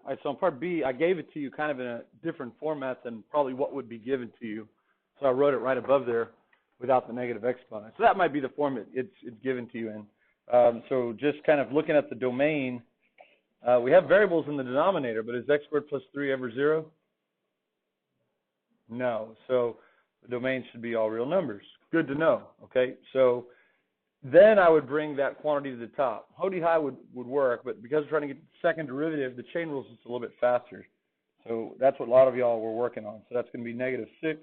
All right, so on part B, I gave it to you kind of in a different format than probably what would be given to you. So I wrote it right above there without the negative exponent. So that might be the form it's given to you in. So just kind of looking at the domain, we have variables in the denominator, but is x squared plus 3 ever 0? No. So the domain should be all real numbers. Good to know, okay? So then I would bring that quantity to the top. Hody high would work, but because we're trying to get the second derivative, the chain rule's just a little bit faster. So that's what a lot of y'all were working on. So that's going to be negative 6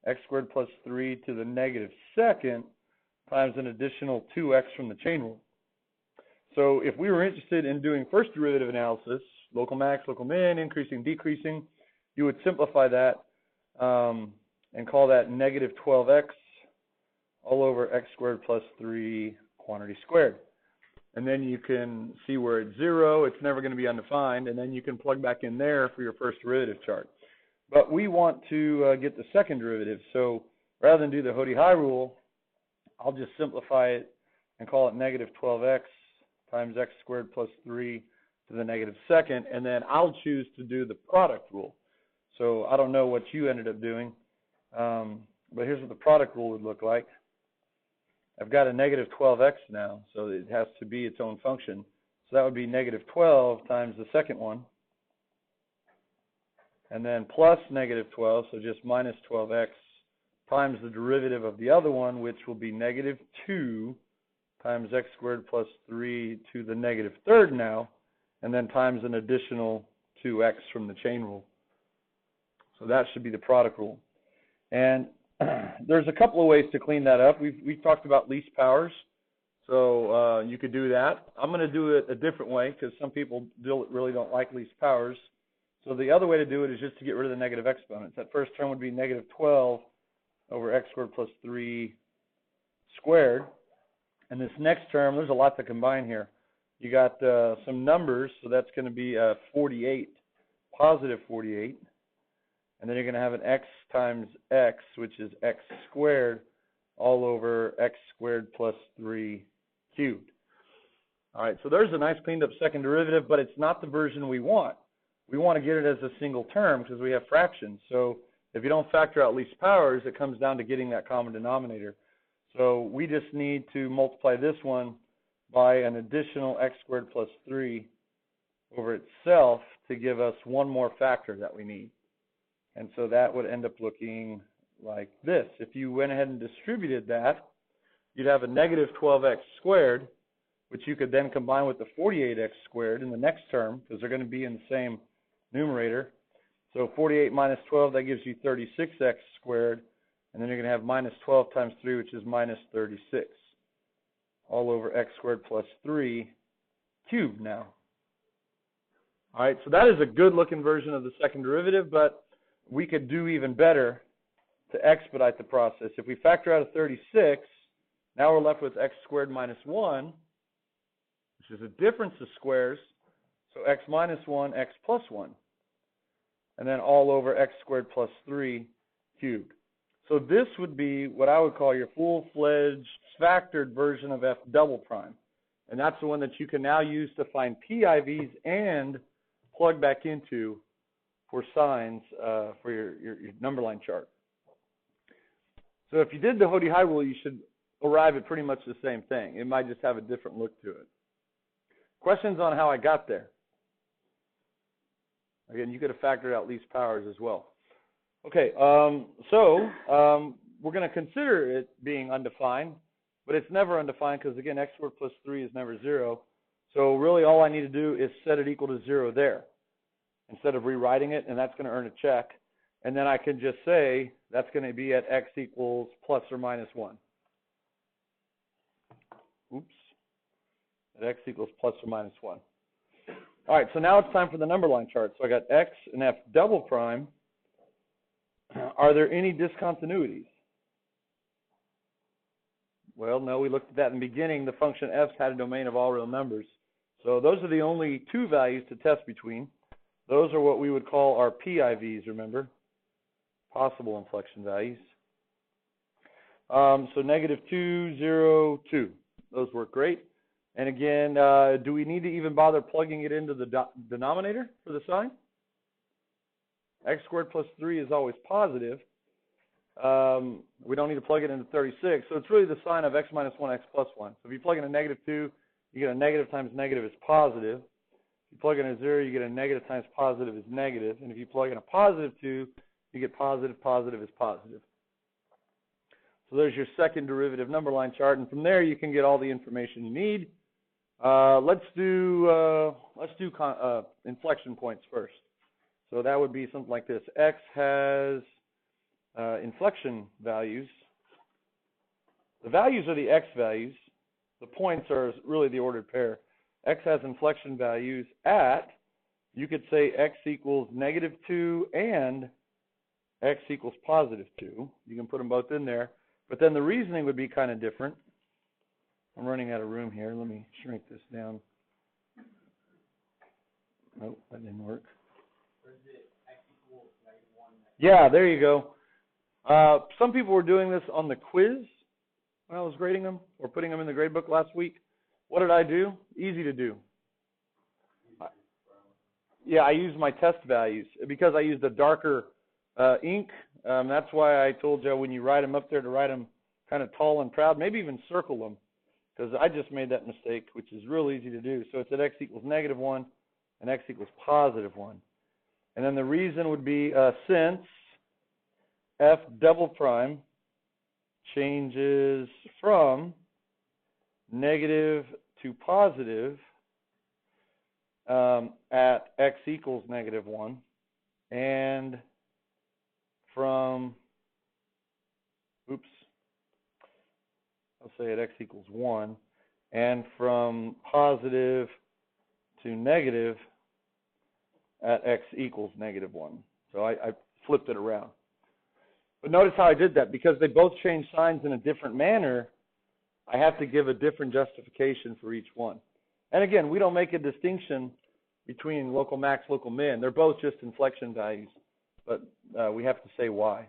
x squared plus 3 to the negative second times an additional 2x from the chain rule. So if we were interested in doing first derivative analysis, local max, local min, increasing, decreasing, you would simplify that and call that negative 12x all over x squared plus 3 quantity squared. And then you can see where it's 0, it's never going to be undefined, and then you can plug back in there for your first derivative chart. But we want to get the second derivative, so rather than do the Hody high rule, I'll just simplify it and call it negative 12x times x squared plus 3 to the negative second, and then I'll choose to do the product rule. So I don't know what you ended up doing, but here's what the product rule would look like. I've got a negative 12x now, so it has to be its own function. So that would be negative 12 times the second one, and then plus negative 12, so just minus 12x times the derivative of the other one, which will be negative 2 times x squared plus 3 to the negative third now, and then times an additional 2x from the chain rule. So that should be the product rule. And there's a couple of ways to clean that up. We've talked about least powers, so you could do that. I'm going to do it a different way because some people really don't like least powers. So the other way to do it is just to get rid of the negative exponents. That first term would be negative 12 over x squared plus 3 squared. And this next term, there's a lot to combine here. You got some numbers, so that's going to be 48, positive 48. And then you're going to have an x times x, which is x squared, all over x squared plus 3 cubed. All right, so there's a nice cleaned up second derivative, but it's not the version we want. We want to get it as a single term because we have fractions. So if you don't factor out least powers, it comes down to getting that common denominator. So we just need to multiply this one by an additional x squared plus 3 over itself to give us one more factor that we need. And so that would end up looking like this. If you went ahead and distributed that, you'd have a negative 12x squared, which you could then combine with the 48x squared in the next term because they're going to be in the same numerator. So 48 minus 12, that gives you 36x squared. And then you're going to have minus 12 times 3, which is minus 36, all over x squared plus 3 cubed now. All right, so that is a good-looking version of the second derivative, but we could do even better to expedite the process. If we factor out a 36, now we're left with x squared minus 1, which is a difference of squares, so x minus 1, x plus 1, and then all over x squared plus 3 cubed. So this would be what I would call your full-fledged factored version of f double prime. And that's the one that you can now use to find PIVs and plug back into for signs for your number line chart. So if you did the Hody high rule, you should arrive at pretty much the same thing. It might just have a different look to it. Questions on how I got there? Again, you could have factored out least powers as well. Okay, so we're going to consider it being undefined, but it's never undefined because, again, x squared plus 3 is never 0. So really all I need to do is set it equal to 0 there instead of rewriting it, and that's going to earn a check. And then I can just say that's going to be at x equals plus or minus 1. Oops. At x equals plus or minus 1. All right, so now it's time for the number line chart. So I got x and f double prime. Are there any discontinuities? Well, no, we looked at that in the beginning. The function f had a domain of all real numbers. So those are the only two values to test between. Those are what we would call our PIVs, remember? Possible inflection values. So negative 2, 0, 2. Those work great. And again, do we need to even bother plugging it into the denominator for the sign? X squared plus 3 is always positive. We don't need to plug it into 36. So it's really the sign of x minus 1, x plus 1. So if you plug in a negative 2, you get a negative times negative is positive. If you plug in a 0, you get a negative times positive is negative. And if you plug in a positive 2, you get positive, positive is positive. So there's your second derivative number line chart. And from there, you can get all the information you need. Let's do inflection points first. So that would be something like this. X has inflection values. The values are the x values. The points are really the ordered pair. X has inflection values at, you could say x equals negative 2 and x equals positive 2. You can put them both in there. But then the reasoning would be kind of different. I'm running out of room here. Let me shrink this down. Nope, that didn't work. Yeah, there you go. Some people were doing this on the quiz when I was grading them or putting them in the grade book last week. What did I do? Easy to do. Yeah, I used my test values because I used a darker ink. That's why I told you when you write them up there to write them kind of tall and proud, maybe even circle them, because I just made that mistake, which is real easy to do. So it's at x equals negative 1 and x equals positive 1. And then the reason would be since f double prime changes from negative to positive at x equals negative 1 and from, I'll say at x equals 1 and from positive to negative at x equals negative 1. So I flipped it around. But notice how I did that. Because they both change signs in a different manner, I have to give a different justification for each one. And again, we don't make a distinction between local max, local min. They're both just inflection values. But we have to say why.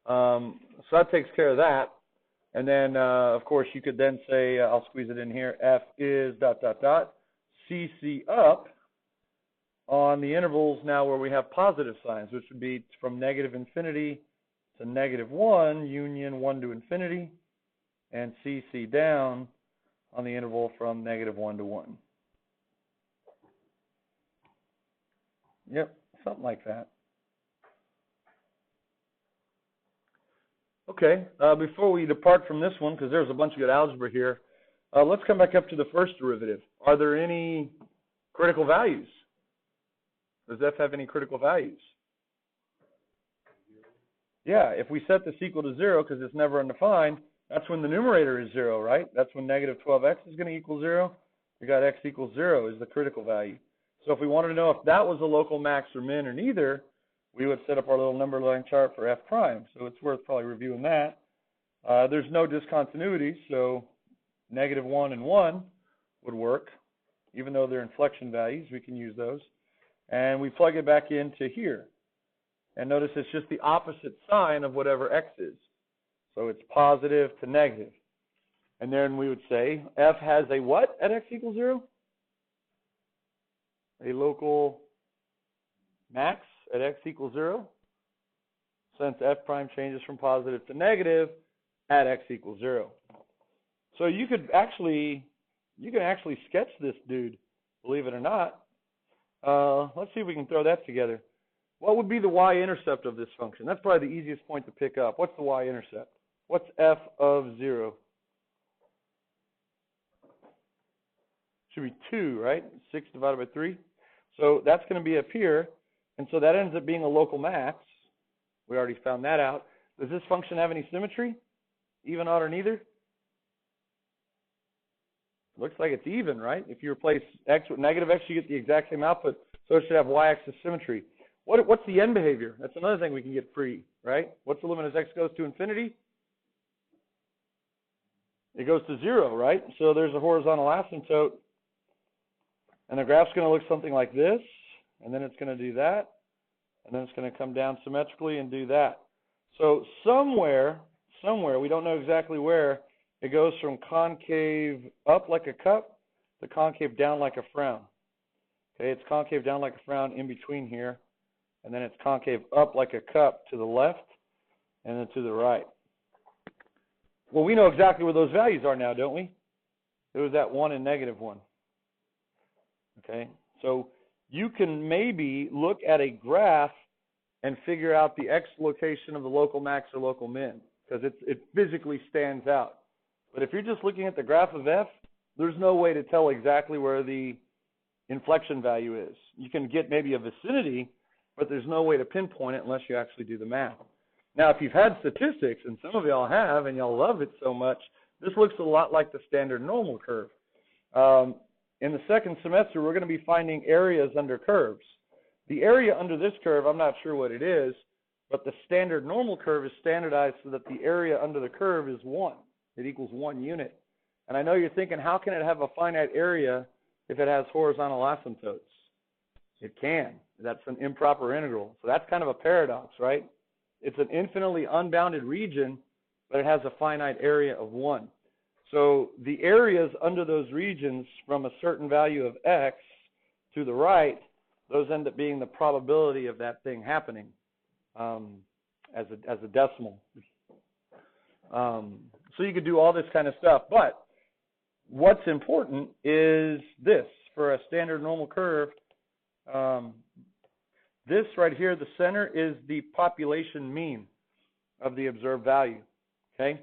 So that takes care of that. And then, of course, you could then say, I'll squeeze it in here, f is ... cc up on the intervals now where we have positive signs, which would be from negative infinity to negative 1, union 1 to infinity, and cc down on the interval from negative 1 to 1. Yep, something like that. Okay, before we depart from this one, because there's a bunch of good algebra here, let's come back up to the first derivative. Are there any critical values? Does f have any critical values? Yeah, if we set this equal to 0, because it's never undefined, that's when the numerator is 0, right? That's when negative 12x is going to equal 0. We got x equals 0 is the critical value. So if we wanted to know if that was a local max or min or neither, we would set up our little number line chart for f prime. So it's worth probably reviewing that. There's no discontinuity, so negative 1 and 1 would work. Even though they're inflection values, we can use those. And we plug it back into here. And notice it's just the opposite sign of whatever x is. So it's positive to negative. And then we would say f has a what at x equals 0? A local max at x equals 0, since f prime changes from positive to negative at x equals 0. So you can actually sketch this dude, believe it or not. Let's see if we can throw that together. What would be the y-intercept of this function? That's probably the easiest point to pick up. What's the y-intercept? What's f of 0? Should be 2, right? 6 divided by 3. So that's going to be up here. And so that ends up being a local max. We already found that out. Does this function have any symmetry? Even, odd, or neither? Looks like it's even, right? If you replace x with negative x, you get the exact same output. So it should have y-axis symmetry. What's the end behavior? That's another thing we can get free, right? What's the limit as x goes to infinity? It goes to 0, right? So there's a horizontal asymptote. And the graph's going to look something like this. And then it's going to do that. And then it's going to come down symmetrically and do that. So somewhere, we don't know exactly where, it goes from concave up like a cup the concave down like a frown. Okay, it's concave down like a frown in between here, and then it's concave up like a cup to the left, and then to the right. Well, we know exactly where those values are now, don't we? It was at 1 and -1. Okay, so you can maybe look at a graph and figure out the x location of the local max or local min, because it physically stands out. But if you're just looking at the graph of f, there's no way to tell exactly where the inflection value is. You can get maybe a vicinity, but there's no way to pinpoint it unless you actually do the math. Now, if you've had statistics, and some of y'all have, and y'all love it so much, this looks a lot like the standard normal curve. In the second semester, we're going to be finding areas under curves. The area under this curve, I'm not sure what it is, but the standard normal curve is standardized so that the area under the curve is 1. It equals 1 unit. And I know you're thinking, how can it have a finite area if it has horizontal asymptotes? It can. That's an improper integral. So that's kind of a paradox, right? It's an infinitely unbounded region, but it has a finite area of 1. So the areas under those regions from a certain value of x to the right, those end up being the probability of that thing happening as a decimal. So you could do all this kind of stuff. But what's important is this. For a standard normal curve, this right here, the center, is the population mean of the observed value. Okay?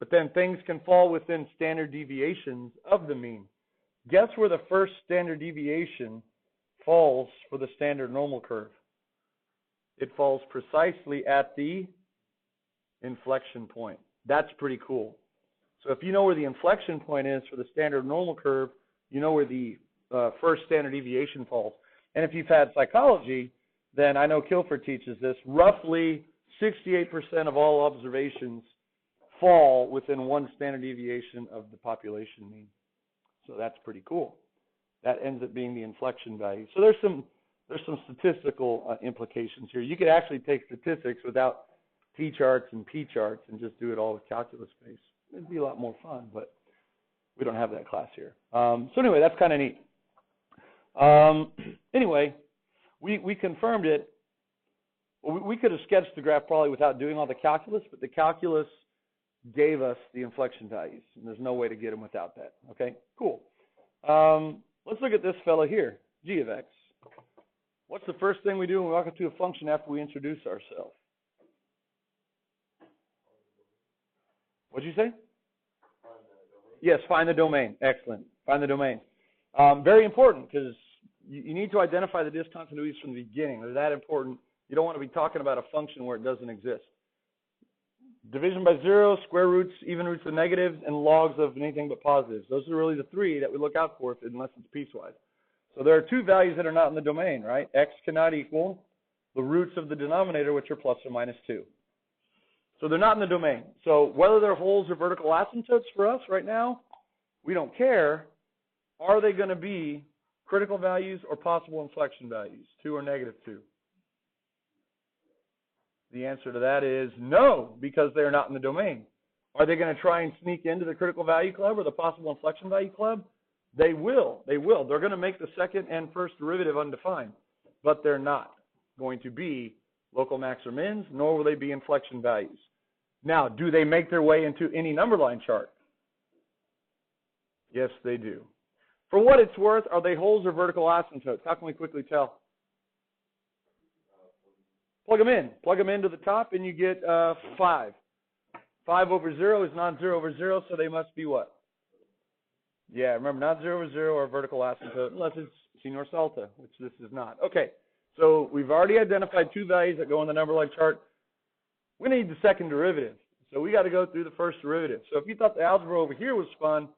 But then things can fall within standard deviations of the mean. Guess where the first standard deviation falls for the standard normal curve? It falls precisely at the inflection point. That's pretty cool. So if you know where the inflection point is for the standard normal curve, you know where the first standard deviation falls. And if you've had psychology, then I know Kilford teaches this, roughly 68% of all observations fall within one standard deviation of the population mean. So that's pretty cool. That ends up being the inflection value. So there's some statistical implications here. You could actually take statistics without T-charts and P-charts and just do it all with calculus space. It'd be a lot more fun, but we don't have that class here. So anyway, that's kind of neat. Anyway, we confirmed it. We could have sketched the graph probably without doing all the calculus, but the calculus gave us the inflection values, and there's no way to get them without that. Okay, cool. Let's look at this fellow here, g of x. What's the first thing we do when we walk up to a function after we introduce ourselves? What'd you say? Yes, find the domain. Excellent. Find the domain. Very important, because you need to identify the discontinuities from the beginning. They're that important. You don't want to be talking about a function where it doesn't exist. Division by zero, square roots, even roots of negatives, and logs of anything but positives. Those are really the three that we look out for unless it's piecewise. So there are two values that are not in the domain, right? X cannot equal the roots of the denominator, which are plus or minus 2. So they're not in the domain. So whether they're holes or vertical asymptotes for us right now, we don't care. Are they going to be critical values or possible inflection values, 2 or negative 2? The answer to that is no, because they're not in the domain. Are they going to try and sneak into the critical value club or the possible inflection value club? They will. They will. They're going to make the second and first derivative undefined, but they're not going to be local max or mins, nor will they be inflection values. Now, do they make their way into any number line chart? Yes, they do. For what it's worth, are they holes or vertical asymptotes? How can we quickly tell? Plug them in. Plug them into the top, and you get 5. 5 over 0 is non-zero over 0, so they must be what? Yeah, remember, non-zero over 0 are vertical asymptote, unless it's sinor salta, which this is not. Okay, so we've already identified two values that go in the number line chart. We need the second derivative, so we got to go through the first derivative. So if you thought the algebra over here was fun,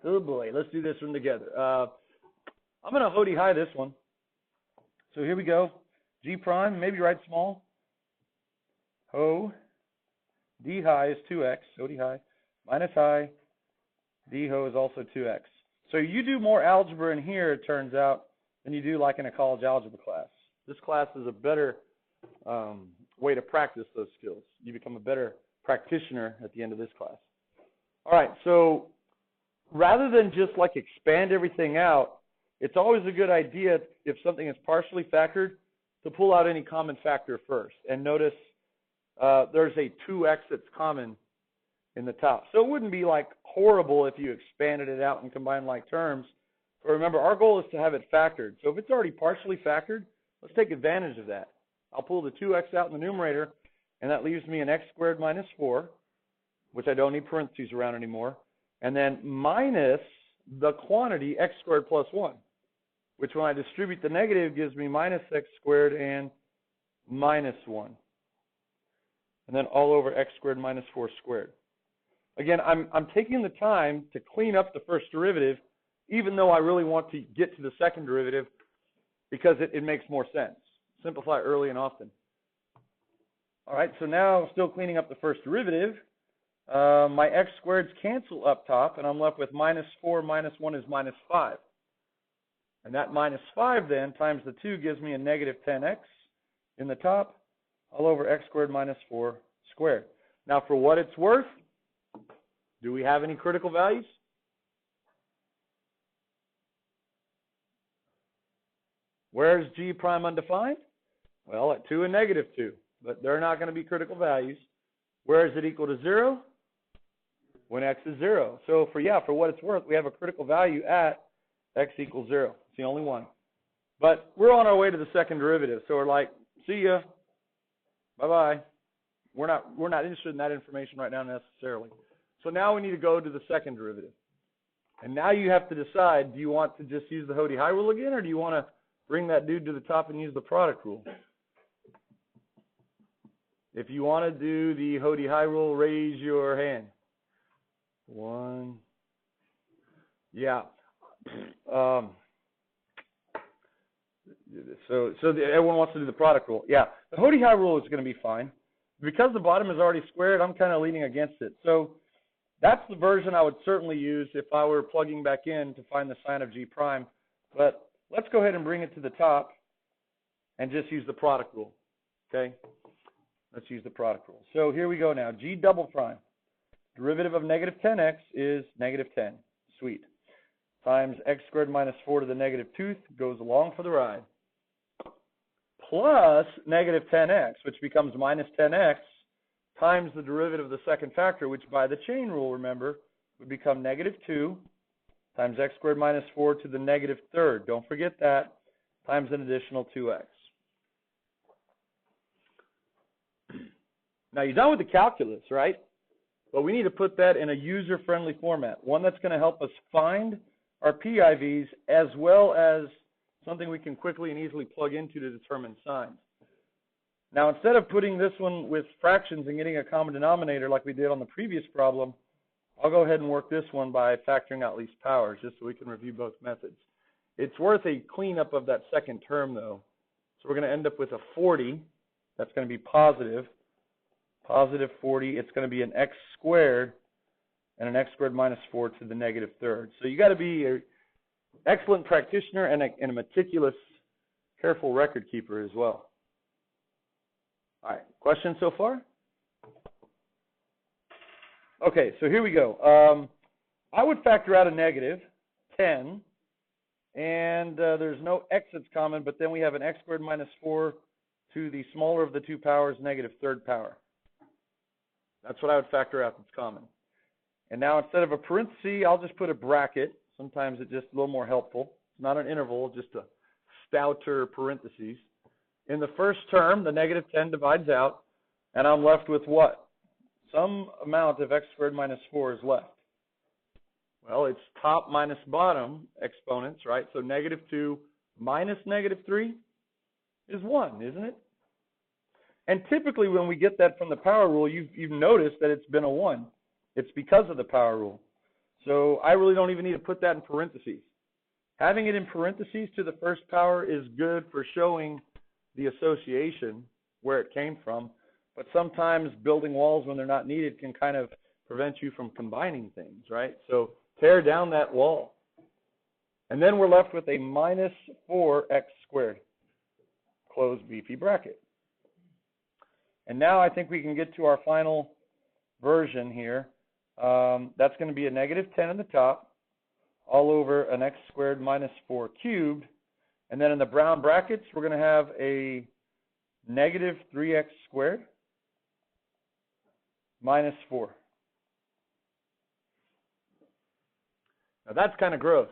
oh boy, let's do this one together. I'm going to Hody high this one. So here we go. G prime, maybe write small. Ho, D high is 2x, Hody high, minus high, D ho is also 2x. So you do more algebra in here, it turns out, than you do like in a college algebra class. This class is a better way to practice those skills. You become a better practitioner at the end of this class. All right, so rather than just like expand everything out, it's always a good idea if something is partially factored to pull out any common factor first. And notice there's a 2x that's common in the top. So it wouldn't be like horrible if you expanded it out and combined like terms. But remember, our goal is to have it factored. So if it's already partially factored, let's take advantage of that. I'll pull the 2x out in the numerator, and that leaves me an x squared minus 4, which I don't need parentheses around anymore, and then minus the quantity x squared plus 1, which when I distribute the negative gives me minus x squared and minus 1. And then all over x squared minus 4 squared. Again, I'm taking the time to clean up the first derivative, even though I really want to get to the second derivative, because it makes more sense. Simplify early and often. All right, so now still cleaning up the first derivative. My x squareds cancel up top, and I'm left with minus 4 minus 1 is minus 5. And that minus 5 then times the 2 gives me a negative 10x in the top, all over x squared minus 4 squared. Now for what it's worth, do we have any critical values? Where's g prime undefined? Well, at 2 and negative 2, but they're not going to be critical values. Where is it equal to 0? When x is 0. So for what it's worth, we have a critical value at x equals 0. It's the only one. But we're on our way to the second derivative, so we're like, see ya, bye-bye. We're not interested in that information right now necessarily. So now we need to go to the second derivative. And now you have to decide, do you want to just use the Hody-High rule again, or do you want to bring that dude to the top and use the product rule? If you want to do the Hody-High rule, raise your hand. 1. Yeah. So everyone wants to do the product rule. Yeah. The Hody-High rule is going to be fine. Because the bottom is already squared, I'm kind of leaning against it. So that's the version I would certainly use if I were plugging back in to find the sign of g prime. But let's go ahead and bring it to the top and just use the product rule. Okay? Let's use the product rule. So here we go now. G double prime. Derivative of negative 10x is negative 10. Sweet. Times x squared minus 4 to the negative 2th goes along for the ride. Plus negative 10x, which becomes minus 10x, times the derivative of the second factor, which by the chain rule, remember, would become negative 2 times x squared minus 4 to the negative 3rd. Don't forget that, times an additional 2x. Now, you're done with the calculus, right? But we need to put that in a user-friendly format, one that's going to help us find our PIVs as well as something we can quickly and easily plug into to determine signs. Now, instead of putting this one with fractions and getting a common denominator like we did on the previous problem, I'll go ahead and work this one by factoring out least powers just so we can review both methods. It's worth a cleanup of that second term, though. So we're going to end up with a 40. That's going to be positive. Positive 40. It's going to be an x squared and an x squared minus 4 to the negative 3rd. So you got to be an excellent practitioner and a meticulous, careful record keeper as well. All right, questions so far? Okay, so here we go. I would factor out a negative 10, and there's no x that's common, but then we have an x squared minus 4 to the smaller of the two powers, negative 3rd power. That's what I would factor out that's common. And now instead of a parenthesis, I'll just put a bracket. Sometimes it's just a little more helpful. It's not an interval, just a stouter parentheses. In the first term, the negative 10 divides out, and I'm left with what? Some amount of x squared minus 4 is left. Well, it's top minus bottom exponents, right? So negative 2 minus negative 3 is 1, isn't it? And typically when we get that from the power rule, you've noticed that it's been a 1. It's because of the power rule. So I really don't even need to put that in parentheses. Having it in parentheses to the first power is good for showing the association where it came from, but sometimes building walls when they're not needed can kind of prevent you from combining things, right? So tear down that wall. And then we're left with a minus 4x squared, close BP bracket. And now I think we can get to our final version here. That's going to be a negative 10 in the top, all over an x squared minus 4 cubed. And then in the brown brackets, we're going to have a negative 3x squared minus 4. Now that's kind of gross.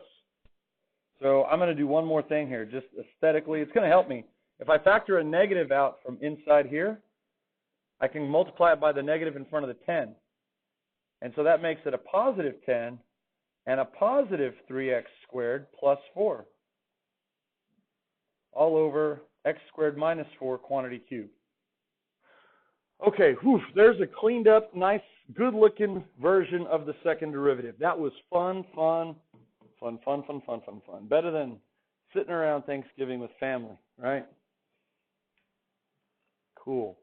So I'm going to do one more thing here, just aesthetically. It's going to help me. If I factor a negative out from inside here, I can multiply it by the negative in front of the 10. And so that makes it a positive 10 and a positive 3x squared plus 4 all over x squared minus 4 quantity cubed. Okay, whew, there's a cleaned up, nice, good-looking version of the second derivative. That was fun. Better than sitting around Thanksgiving with family, right? Cool.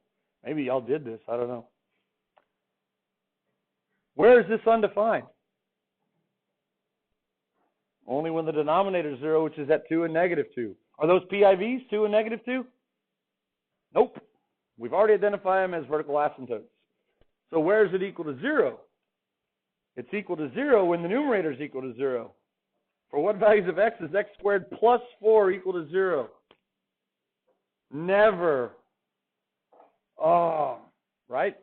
Maybe y'all did this. I don't know. Where is this undefined? Only when the denominator is 0, which is at 2 and negative 2. Are those PIVs, 2 and negative 2? Nope. We've already identified them as vertical asymptotes. So where is it equal to 0? It's equal to 0 when the numerator is equal to 0. For what values of x is x squared plus 4 equal to 0? Never. Oh, right?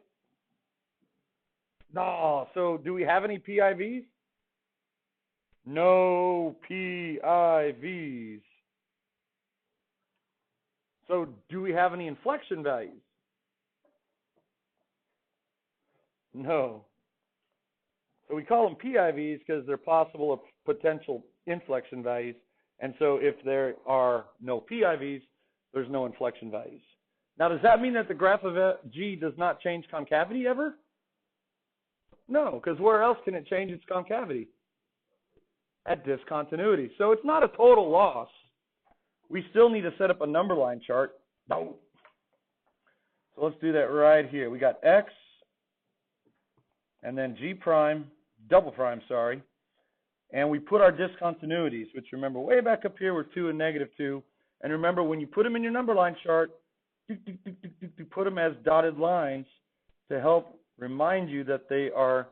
No. So do we have any PIVs? No PIVs. So do we have any inflection values? No. So we call them PIVs because they're possible potential inflection values. And so if there are no PIVs, there's no inflection values. Now, does that mean that the graph of G does not change concavity ever? No, because where else can it change its concavity? At discontinuity. So it's not a total loss. We still need to set up a number line chart. No. So let's do that right here. We got X and then G prime, double prime, sorry. And we put our discontinuities, which remember way back up here were 2 and negative 2. And remember when you put them in your number line chart, put them as dotted lines to help remind you that they are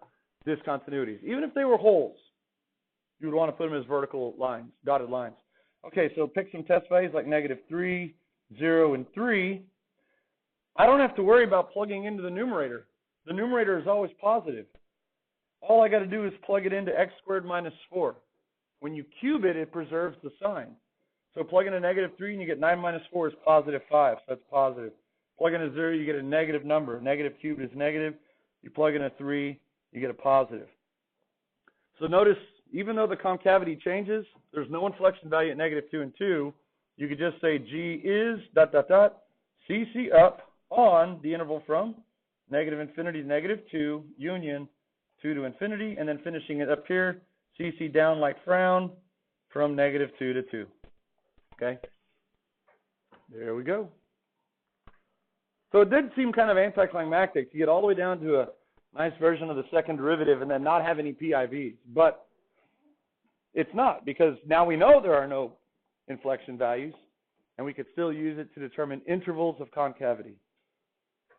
discontinuities. Even if they were holes, you would want to put them as vertical lines, dotted lines. Okay, so pick some test values like negative 3, 0, and 3. I don't have to worry about plugging into the numerator. The numerator is always positive. All I got to do is plug it into x squared minus 4. When you cube it, it preserves the sign. So plug in a negative 3 and you get 9 minus 4 is positive 5, so that's positive. Plug in a 0, you get a negative number. Negative cubed is negative. You plug in a 3, you get a positive. So notice, even though the concavity changes, there's no inflection value at negative 2 and 2. You could just say G is ... CC up on the interval from negative infinity to negative 2, union 2 to infinity, and then finishing it up here, CC down like frown from negative 2 to 2. Okay? There we go. So it did seem kind of anticlimactic to get all the way down to a nice version of the second derivative and then not have any PIVs. But it's not, because now we know there are no inflection values, and we could still use it to determine intervals of concavity.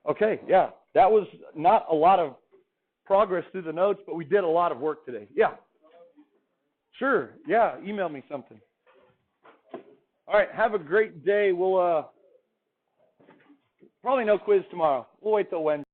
Okay, yeah, that was not a lot of progress through the notes, but we did a lot of work today. Yeah. Sure, yeah, email me something. All right, have a great day. We'll probably no quiz tomorrow. We'll wait till Wednesday.